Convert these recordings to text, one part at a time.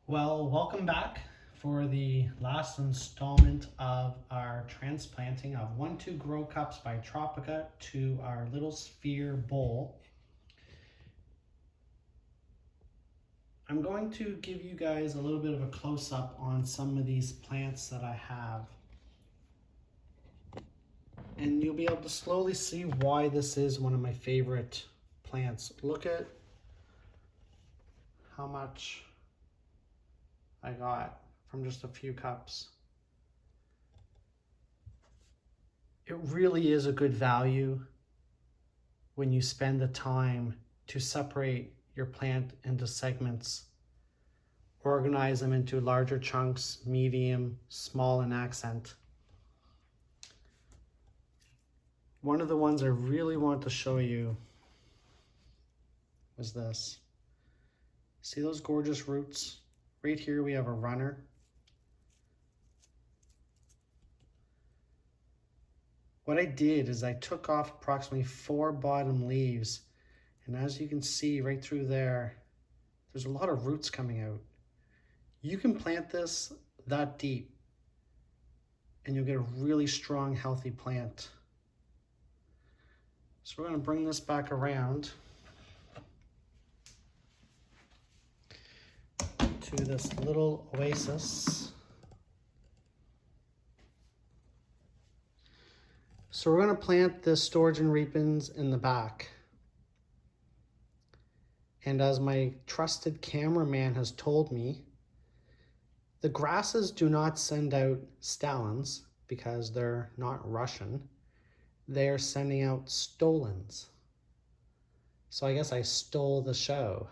Well, welcome back for the last installment of our transplanting of 1-2 grow cups by Tropica to our little sphere bowl. I'm going to give you guys a little bit of a close-up on some of these plants that I have. And you'll be able to slowly see why this is one of my favorite plants. Look at how much I got from just a few cups. It really is a good value when you spend the time to separate your plant into segments, organize them into larger chunks, medium, small, and accent. One of the ones I really want to show you is this. See those gorgeous roots? Right here we have a runner. What I did is I took off approximately 4 bottom leaves, and as you can see right through there, there's a lot of roots coming out. You can plant this that deep and you'll get a really strong, healthy plant. So we're going to bring this back around to this little oasis. So we're going to plant the storage and repens in the back. And as my trusted cameraman has told me, the grasses do not send out stalins because they're not Russian. They're sending out stolons. So I guess I stole the show.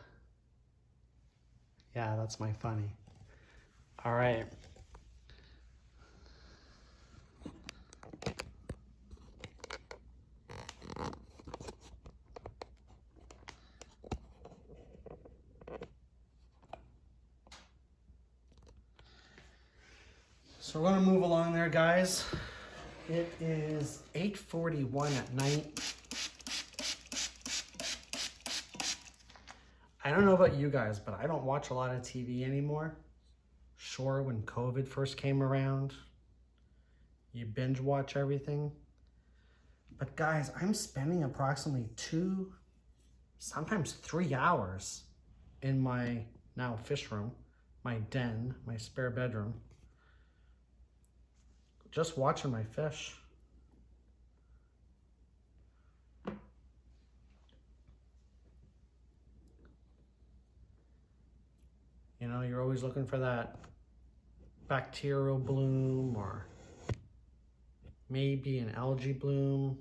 Yeah, that's my funny. All right. So we're gonna move along there, guys. It is 8:41 at night. I don't know about you guys, but I don't watch a lot of TV anymore. Sure, when COVID first came around, you binge watch everything. But guys, I'm spending approximately 2, sometimes 3 hours in my now fish room, my den, my spare bedroom, just watching my fish. You know, you're always looking for that bacterial bloom or maybe an algae bloom.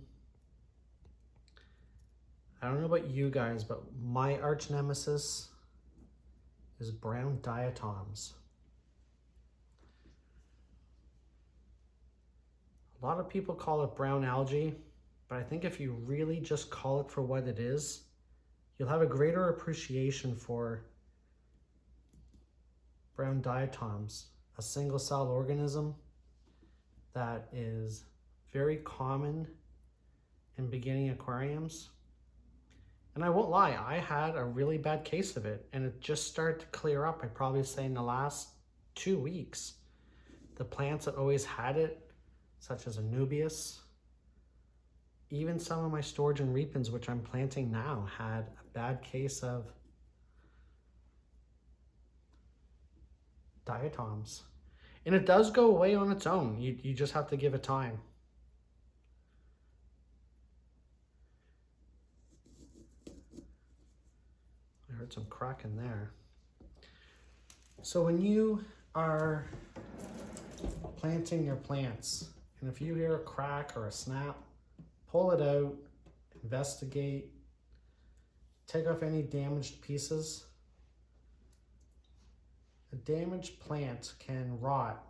I don't know about you guys, but my arch nemesis is brown diatoms. A lot of people call it brown algae, but I think if you really just call it for what it is, you'll have a greater appreciation for brown diatoms, a single cell organism that is very common in beginning aquariums. And I won't lie, I had a really bad case of it and it just started to clear up. I'd probably say in the last 2 weeks. The plants that always had it, such as Anubias, even some of my storage and repens, which I'm planting now, had a bad case of diatoms. And it does go away on its own. You just have to give it time. I heard some cracking there. So when you are planting your plants, and if you hear a crack or a snap, pull it out, investigate, take off any damaged pieces. A damaged plant can rot,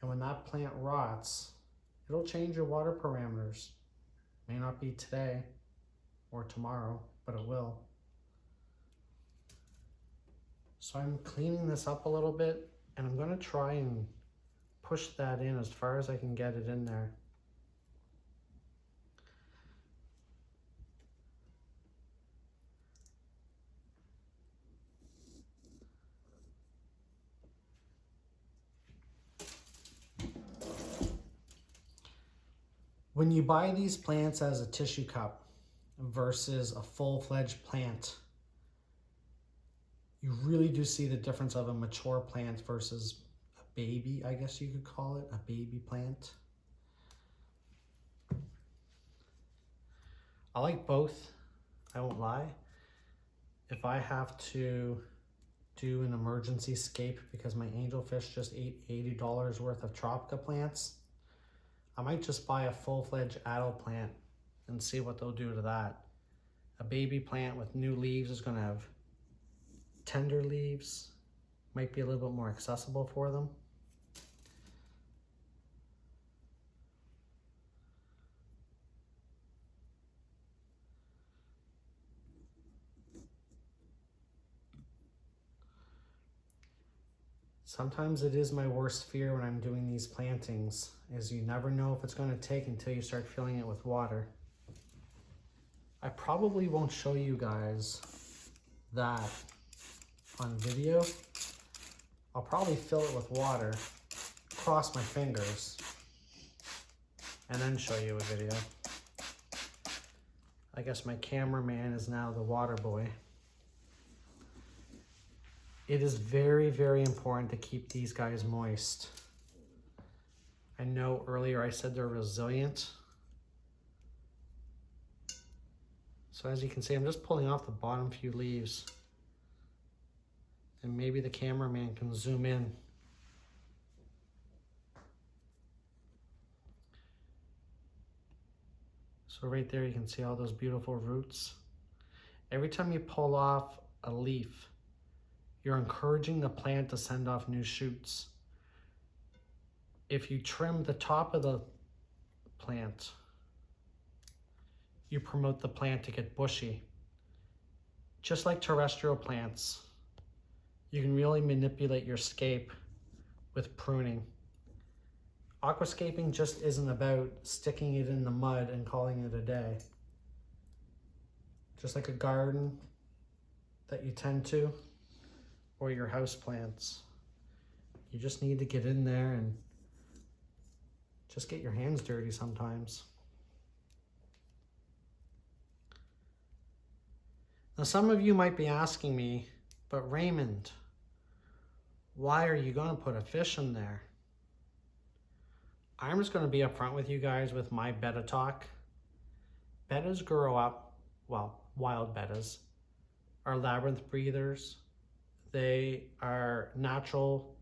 and when that plant rots, it'll change your water parameters. May not be today or tomorrow, but it will. So I'm cleaning this up a little bit, and I'm gonna try and push that in as far as I can get it in there. When you buy these plants as a tissue cup versus a full-fledged plant, you really do see the difference of a mature plant versus a baby, I guess you could call it, a baby plant. I like both, I won't lie. If I have to do an emergency scape because my angelfish just ate $80 worth of Tropica plants, I might just buy a full-fledged adult plant and see what they'll do to that. A baby plant with new leaves is going to have tender leaves, might be a little bit more accessible for them. Sometimes it is my worst fear when I'm doing these plantings, is you never know if it's going to take until you start filling it with water. I probably won't show you guys that on video. I'll probably fill it with water, cross my fingers, and then show you a video. I guess my cameraman is now the water boy. It is very, very important to keep these guys moist. I know earlier I said they're resilient. So as you can see, I'm just pulling off the bottom few leaves. And maybe the cameraman can zoom in. So right there you can see all those beautiful roots. Every time you pull off a leaf, you're encouraging the plant to send off new shoots. If you trim the top of the plant, you promote the plant to get bushy. Just like terrestrial plants, you can really manipulate your scape with pruning. Aquascaping just isn't about sticking it in the mud and calling it a day. Just like a garden that you tend to, or your house plants. You just need to get in there and just get your hands dirty sometimes. Now some of you might be asking me, but Raymond, why are you gonna put a fish in there? I'm just gonna be upfront with you guys with my betta talk. Bettas grow up, well, wild bettas are labyrinth breathers. They are natural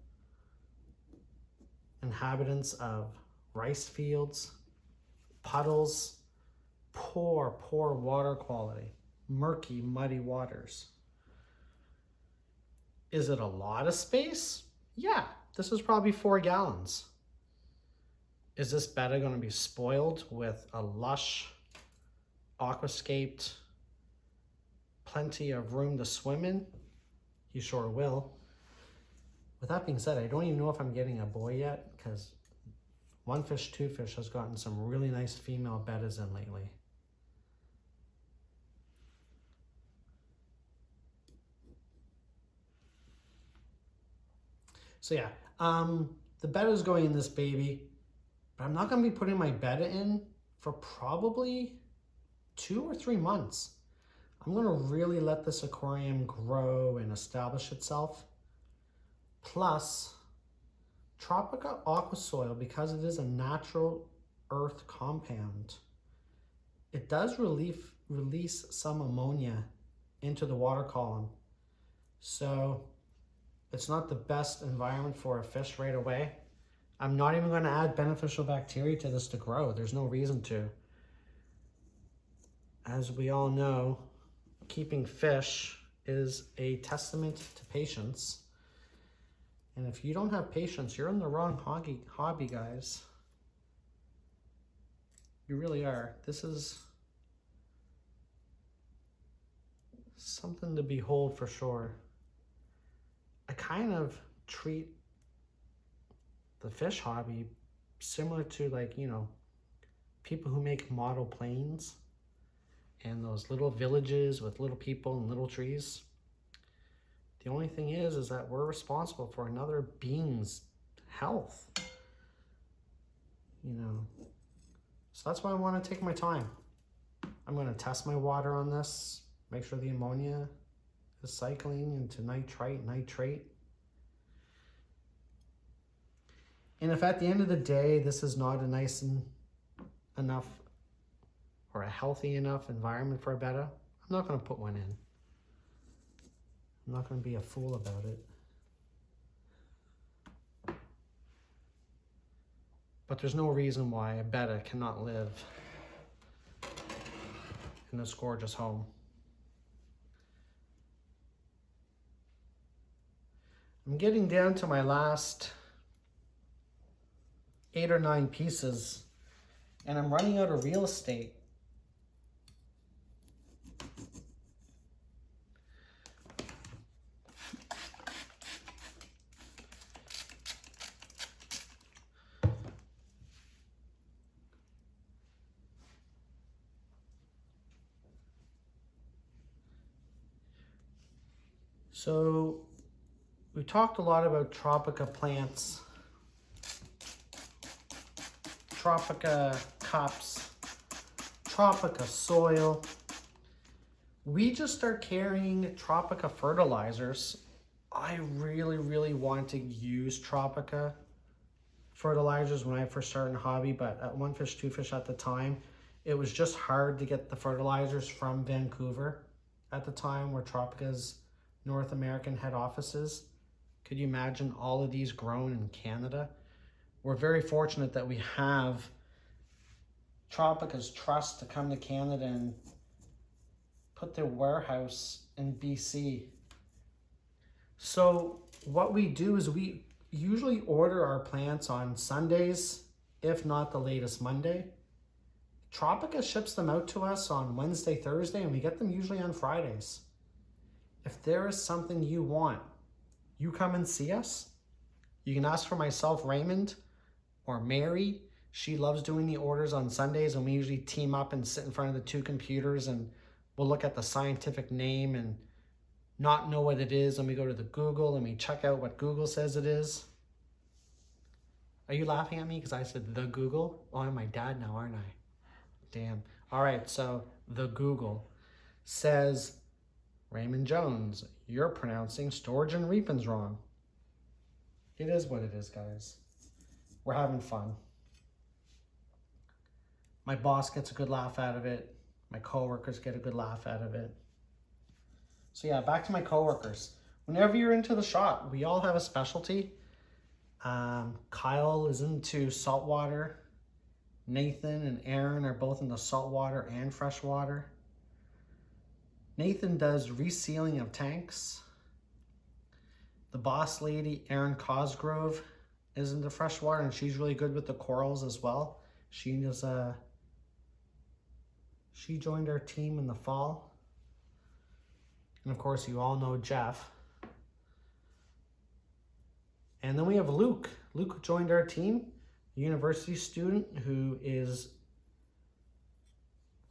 inhabitants of rice fields, puddles, poor water quality, murky, muddy waters. Is it a lot of space? Yeah, this is probably 4 gallons. Is this betta going to be spoiled with a lush, aquascaped, plenty of room to swim in? You sure will. With that being said, I don't even know if I'm getting a boy yet, because One Fish, Two Fish has gotten some really nice female bettas in lately. So yeah, the betta is going in this baby, but I'm not going to be putting my betta in for probably 2 or 3 months. I'm going to really let this aquarium grow and establish itself. Plus, Tropica aqua soil, because it is a natural earth compound, it does release some ammonia into the water column. So it's not the best environment for a fish right away. I'm not even going to add beneficial bacteria to this to grow. There's no reason to. As we all know, keeping fish is a testament to patience. And if you don't have patience, you're in the wrong hobby, guys. You really are. This is something to behold for sure. I kind of treat the fish hobby similar to, like, you know, people who make model planes and those little villages with little people and little trees. The only thing is that we're responsible for another being's health. You know, So that's why I want to take my time. I'm going to test my water on this, make sure the ammonia is cycling into nitrite, nitrate. And if at the end of the day, this is not a nice enough or a healthy enough environment for a betta, I'm not going to put one in. I'm not going to be a fool about it. But there's no reason why a betta cannot live in this gorgeous home. I'm getting down to my last 8 or 9 pieces, and I'm running out of real estate. So we talked a lot about Tropica plants, Tropica cups, Tropica soil. We just start carrying Tropica fertilizers. I really want to use Tropica fertilizers when I first started in the hobby, but at One Fish, Two Fish at the time, it was just hard to get the fertilizers from Vancouver at the time, where Tropica's North American head offices. Could you imagine all of these grown in Canada? We're very fortunate that we have Tropica's trust to come to Canada and put their warehouse in BC. So what we do is we usually order our plants on Sundays, if not the latest Monday. Tropica ships them out to us on Wednesday, Thursday, and we get them usually on Fridays. If there is something you want, you come and see us. You can ask for myself, Raymond, or Mary. She loves doing the orders on Sundays, and we usually team up and sit in front of the 2 computers, and we'll look at the scientific name and not know what it is, and we go to the Google and we check out what Google says it is. Are you laughing at me because I said the Google? Oh, I'm my dad now, aren't I? Damn. All right, so the Google says, Raymond Jones, you're pronouncing storage and reapings wrong. It is what it is, guys. We're having fun. My boss gets a good laugh out of it. My coworkers get a good laugh out of it. So yeah, back to my coworkers. Whenever you're into the shop, we all have a specialty. Kyle is into saltwater. Nathan and Aaron are both in the saltwater and freshwater. Nathan does resealing of tanks. The boss lady, Erin Cosgrove, is into freshwater, and she's really good with the corals as well. She joined our team in the fall. And of course, you all know Jeff. And then we have Luke. Luke joined our team, a university student who is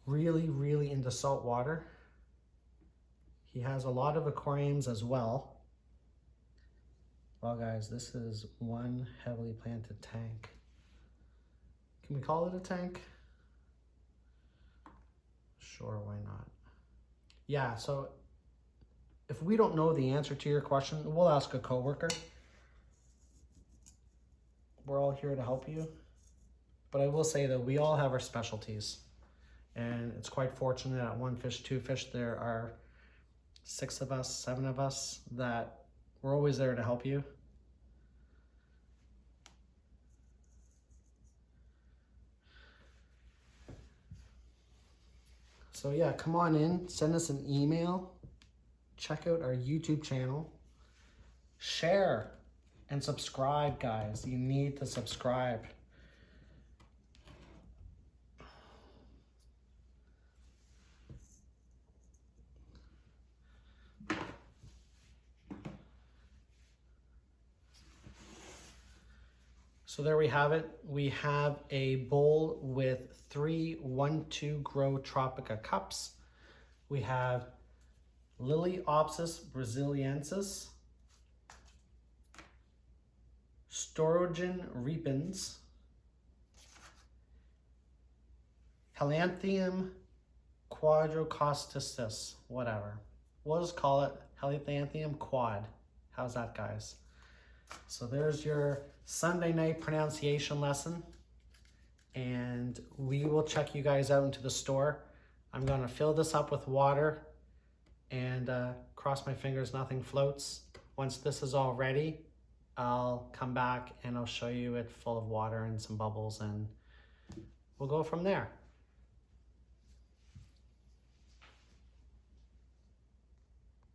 really into saltwater. He has a lot of aquariums as well. Well, guys, this is one heavily planted tank. Can we call it a tank? Sure, why not? Yeah, so if we don't know the answer to your question, we'll ask a coworker. We're all here to help you. But I will say that we all have our specialties. And it's quite fortunate at One Fish, Two Fish, there are 6 of us, 7 of us that we're always there to help you. So yeah, come on in, send us an email, check out our YouTube channel, share and subscribe, guys. You need to subscribe. So there we have it. We have a bowl with 3 1-2 Grow Tropica cups. We have Liliopsis brasiliensis, Storogen repens, Helianthemum quadrocostis, whatever. We'll just call it Helianthemum quad. How's that, guys? So there's your Sunday night pronunciation lesson. And we will check you guys out into the store. I'm going to fill this up with water and cross my fingers nothing floats. Once this is all ready, I'll come back and I'll show you it full of water and some bubbles, and we'll go from there.